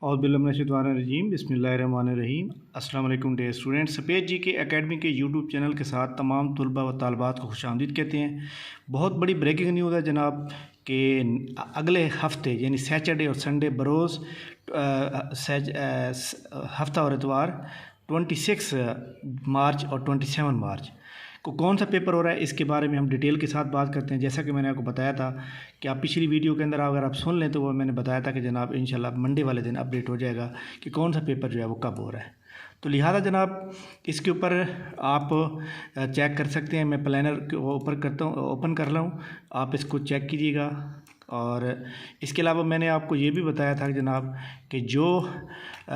औज़ुबिल्लाहिमिनश्शैतानिर्रजीम बिस्मिल्लाहिर्रहमानिर्रहीम। अस्सलाम वालेकुम डियर स्टूडेंट्स। सफ़ेद जी के एकेडमी के यूट्यूब चैनल के साथ तमाम तलबा व तालबात को खुशामदीद कहते हैं। बहुत बड़ी ब्रेकिंग न्यूज़ है जनाब कि अगले हफ्ते यानी सैटरडे और संडे बरोज़ हफ्ता और इतवार 26 मार्च और 27 मार्च को कौन सा पेपर हो रहा है, इसके बारे में हम डिटेल के साथ बात करते हैं। जैसा कि मैंने आपको बताया था कि आप पिछली वीडियो के अंदर अगर आप सुन लें तो वो मैंने बताया था कि जनाब इंशाल्लाह मंडे वाले दिन अपडेट हो जाएगा कि कौन सा पेपर जो है वो कब हो रहा है। तो लिहाजा जनाब इसके ऊपर आप चेक कर सकते हैं। मैं प्लानर के ऊपर करता हूँ, ओपन कर रहा हूँ, आप इसको चेक कीजिएगा। और इसके अलावा मैंने आपको ये भी बताया था कि जनाब कि जो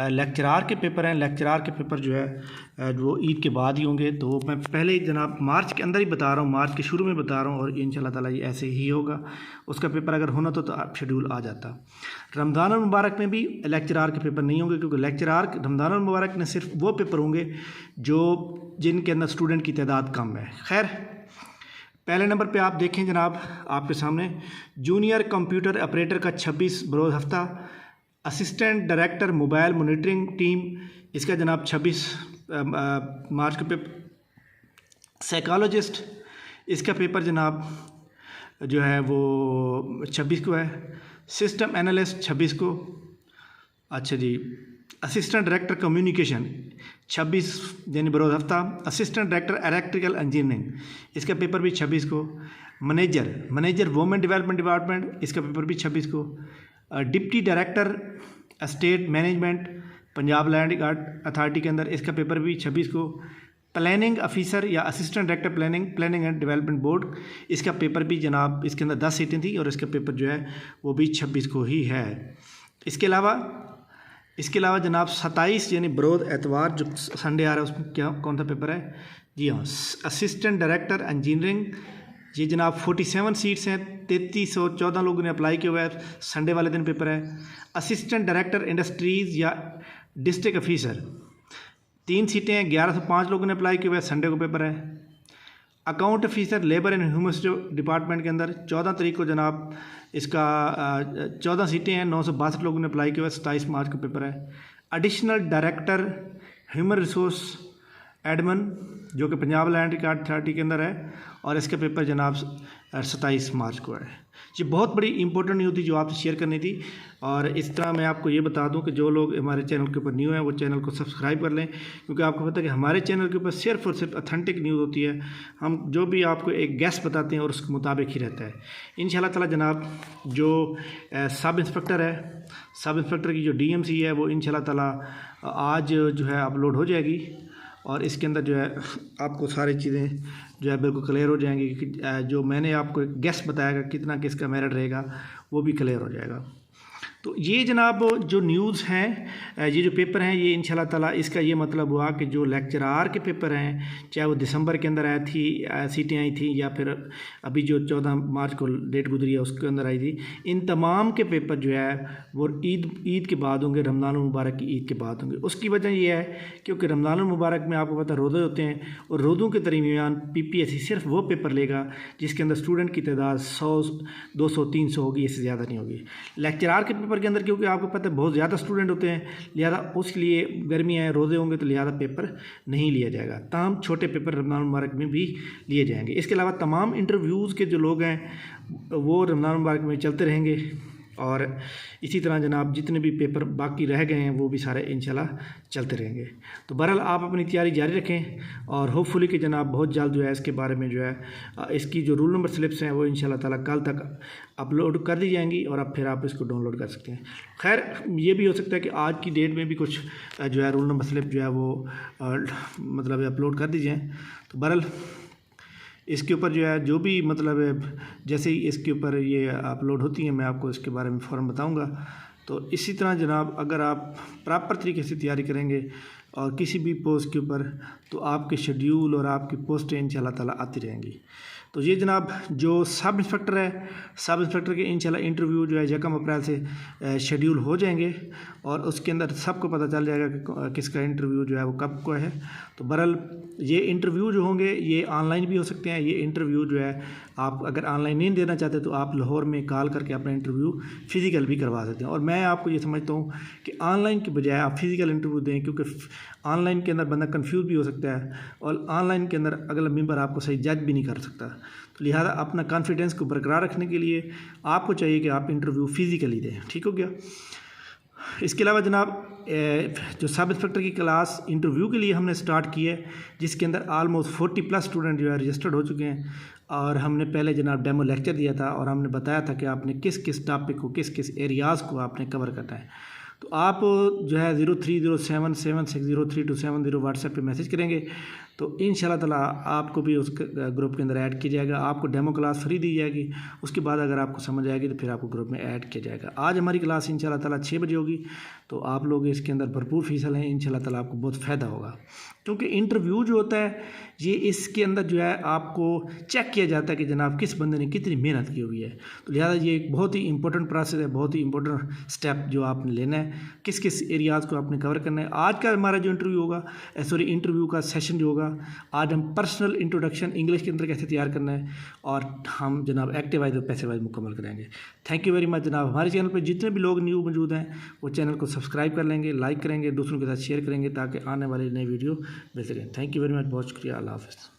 लेक्चरार के पेपर हैं, लेक्चरार के पेपर जो है वो ईद के बाद ही होंगे। तो मैं पहले ही जनाब मार्च के अंदर ही बता रहा हूँ, मार्च के शुरू में बता रहा हूँ, और इंशाल्लाह ताला ये ऐसे ही होगा। उसका पेपर अगर होना तो शेड्यूल आ जाता। रमज़ान मुबारक में भी लेक्चरार के पेपर नहीं होंगे, क्योंकि लेक्चरार रमज़ान मुबारक में सिर्फ वो पेपर होंगे जो जिनके अंदर स्टूडेंट की तादाद कम है। खैर, पहले नंबर पे आप देखें जनाब आपके सामने जूनियर कंप्यूटर ऑपरेटर का 26 बरोज़ हफ्ता, assistant director mobile monitoring team इसका जनाब 26 मार्च का पेपर, साइकोलॉजिस्ट इसका पेपर जनाब जो है वो 26 को है, सिस्टम एनालिस्ट 26 को, अच्छा जी, असिस्टेंट डायरेक्टर कम्युनिकेशन 26 यानी बरोज़ हफ्ता, असिस्टेंट डायरेक्टर इलेक्ट्रिकल इंजीनियरिंग इसका पेपर भी 26 को, मैनेजर वुमेन डेवलपमेंट डिपार्टमेंट इसका पेपर भी 26 को, deputy director state management Punjab land authority के अंदर इसका पेपर भी 26 को, प्लानिंग ऑफिसर या assistant director planning and development board इसका पेपर भी जनाब, इसके अंदर 10 सीटें थी और इसका पेपर जो है वो भी 26 को ही है। इसके अलावा जनाब 27 यानी बरोज़ एतवार जो संडे आ रहा है उसमें क्या कौन सा पेपर है? जी हाँ, असिस्टेंट डायरेक्टर इंजीनियरिंग, ये जनाब 47 सीट्स हैं, 3314 लोगों ने अप्लाई किया हुआ है, संडे वाले दिन पेपर है। असिस्टेंट डायरेक्टर इंडस्ट्रीज़ या डिस्ट्रिक्ट ऑफिसर 3 सीटें हैं, 1105 लोगों ने अप्लाई किया हुआ है, संडे को पेपर है। Account officer labour and human department के अंदर 14 तारीख को जनाब इसका 14 सीटें हैं, 962 लोगों ने अप्लाई किया हुआ है, 27 मार्च को पेपर है। Additional director human resource admin जो कि पंजाब लैंड रिकॉर्ड अथॉरिटी के अंदर है, और इसका पेपर जनाब 27 मार्च को है। ये बहुत बड़ी इंपॉर्टेंट न्यूज़ थी जो आपसे शेयर करनी थी। और इस तरह मैं आपको ये बता दूं कि जो लोग हमारे चैनल के ऊपर न्यू हैं वो चैनल को सब्सक्राइब कर लें, क्योंकि आपको पता है कि हमारे चैनल के ऊपर सिर्फ और सिर्फ ऑथेंटिक न्यूज़ होती है। हम जो भी आपको एक गैस बताते हैं और उसके मुताबिक ही रहता है। इंशाल्लाह ताला जनाब जो सब इंस्पेक्टर है, सब इंस्पेक्टर की जो DMC है वो इंशाल्लाह ताला आज जो है अपलोड हो जाएगी, और इसके अंदर जो है आपको सारी चीज़ें जो है बिल्कुल क्लियर हो जाएंगी कि जो मैंने आपको गेस बताया कितना किसका मेरिट रहेगा वो भी क्लियर हो जाएगा। तो ये जनाब जो न्यूज़ हैं, ये जो पेपर हैं, ये इंशाल्लाह ताला इसका ये मतलब हुआ कि जो लेक्चरार के पेपर हैं, चाहे वो दिसंबर के अंदर आई थी सीटें आई थी, या फिर अभी जो 14 मार्च को डेट गुजरी है उसके अंदर आई थी, इन तमाम के पेपर जो है वो ईद के बाद होंगे, रमज़ान मुबारक की ईद के बाद होंगे। उसकी वजह ये है क्योंकि रमज़ान मुबारक में आपको पता है रोज़े होते हैं, और रोज़ों के दरमियान PPSC सिर्फ वो पेपर लेगा जिसके अंदर स्टूडेंट की तादाद 100, 200, 300 होगी, इससे ज़्यादा नहीं होगी। लेक्चरार के पेपर के अंदर क्योंकि आपको पता है बहुत ज़्यादा स्टूडेंट होते हैं, लिहाजा उसलिए गर्मी आए रोज़े होंगे तो लिहाजा पेपर नहीं लिया जाएगा। तमाम छोटे पेपर रमज़ान मुबारक में भी लिए जाएंगे। इसके अलावा तमाम इंटरव्यूज़ के जो लोग हैं वो रमज़ान मुबारक में चलते रहेंगे, और इसी तरह जनाब जितने भी पेपर बाकी रह गए हैं वो भी सारे इंशाल्लाह चलते रहेंगे। तो बहरहाल आप अपनी तैयारी जारी रखें, और होपफुली कि जनाब बहुत जल्द जो है इसके बारे में जो है इसकी जो रूल नंबर स्लिप्स हैं वो इंशाल्लाह ताला कल तक अपलोड कर दी जाएंगी, और अब फिर आप इसको डाउनलोड कर सकते हैं। खैर, ये भी हो सकता है कि आज की डेट में भी कुछ जो है रूल नंबर स्लिप जो है वो मतलब अपलोड कर दी जाएँ। तो बहरहाल इसके ऊपर जो है जो भी मतलब जैसे ही इसके ऊपर ये अपलोड होती हैं मैं आपको इसके बारे में फ़ौरन बताऊंगा। तो इसी तरह जनाब अगर आप प्रॉपर तरीके से तैयारी करेंगे और किसी भी पोस्ट के ऊपर, तो आपके शेड्यूल और आपकी पोस्टें इंशाल्लाह ताला आती रहेंगी। तो ये जनाब जो सब इंस्पेक्टर है, सब इंस्पेक्टर के इंशाल्लाह इंटरव्यू जो है 1 अप्रैल से शेड्यूल हो जाएंगे और उसके अंदर सबको पता चल जाएगा कि किसका इंटरव्यू जो है वो कब को है। तो बहरहाल ये इंटरव्यू जो होंगे ये ऑनलाइन भी हो सकते हैं। ये इंटरव्यू जो है आप अगर ऑनलाइन नहीं देना चाहते तो आप लाहौर में कॉल करके अपना इंटरव्यू फ़िज़िकल भी करवा सकते हैं। और मैं आपको ये समझता हूँ कि ऑनलाइन के बजाय आप फ़िज़िकल इंटरव्यू दें, क्योंकि ऑनलाइन के अंदर बंदा कंफ्यूज भी हो सकता है और ऑनलाइन के अंदर अगला मेंबर आपको सही जज भी नहीं कर सकता। तो लिहाजा अपना कॉन्फिडेंस को बरकरार रखने के लिए आपको चाहिए कि आप इंटरव्यू फ़िज़िकली दें। ठीक हो गया। इसके अलावा जनाब जो सब इंस्पेक्टर की क्लास इंटरव्यू के लिए हमने स्टार्ट की है, जिसके अंदर ऑलमोस्ट 40+ स्टूडेंट जो है रजिस्टर्ड हो चुके हैं। और हमने पहले जनाब डेमो लेक्चर दिया था और हमने बताया था कि आपने किस किस टॉपिक को, किस किस एरियाज़ को आपने कवर करना है। तो आप जो है 0307760327 व्हाट्सएप पे मैसेज करेंगे तो इंशाल्लाह ताला आपको भी उस ग्रुप के अंदर ऐड किया जाएगा। आपको डेमो क्लास फ्री दी जाएगी, उसके बाद अगर आपको समझ आएगी तो फिर आपको ग्रुप में ऐड किया जाएगा। आज हमारी क्लास इंशाल्लाह ताला 6 बजे होगी, तो आप लोग इसके अंदर भरपूर हिस्सा लें। इंशाल्लाह ताला आपको बहुत फ़ायदा होगा, क्योंकि इंटरव्यू जो होता है ये इसके अंदर जो है आपको चेक किया जाता है कि जनाब किस बंदे ने कितनी मेहनत की हुई है। तो लिहाजा ये एक बहुत ही इंपॉर्टेंट प्रोसेस है, बहुत ही इंपॉर्टेंट स्टेप जो आपने लेना है, किस किस एरियाज़ को आपने कवर करना है। आज का हमारा जो इंटरव्यू होगा, इंटरव्यू का सेशन जो होगा, आज हम पर्सनल इंट्रोडक्शन इंग्लिश के अंदर कैसे तैयार करना है और हम जनाब एक्टिव वाइज और पैसिव वाइज मुकम्मल करेंगे। थैंक यू वेरी मच जनाब। हमारे चैनल पर जितने भी लोग न्यू मौजूद हैं वो चैनल को सब्सक्राइब कर लेंगे, लाइक करेंगे, दूसरों के साथ शेयर करेंगे ताकि आने वाली नई वीडियो मिल सकें। थैंक यू वेरी मच, बहुत शुक्रिया। अल्लाह हाफ़िज़।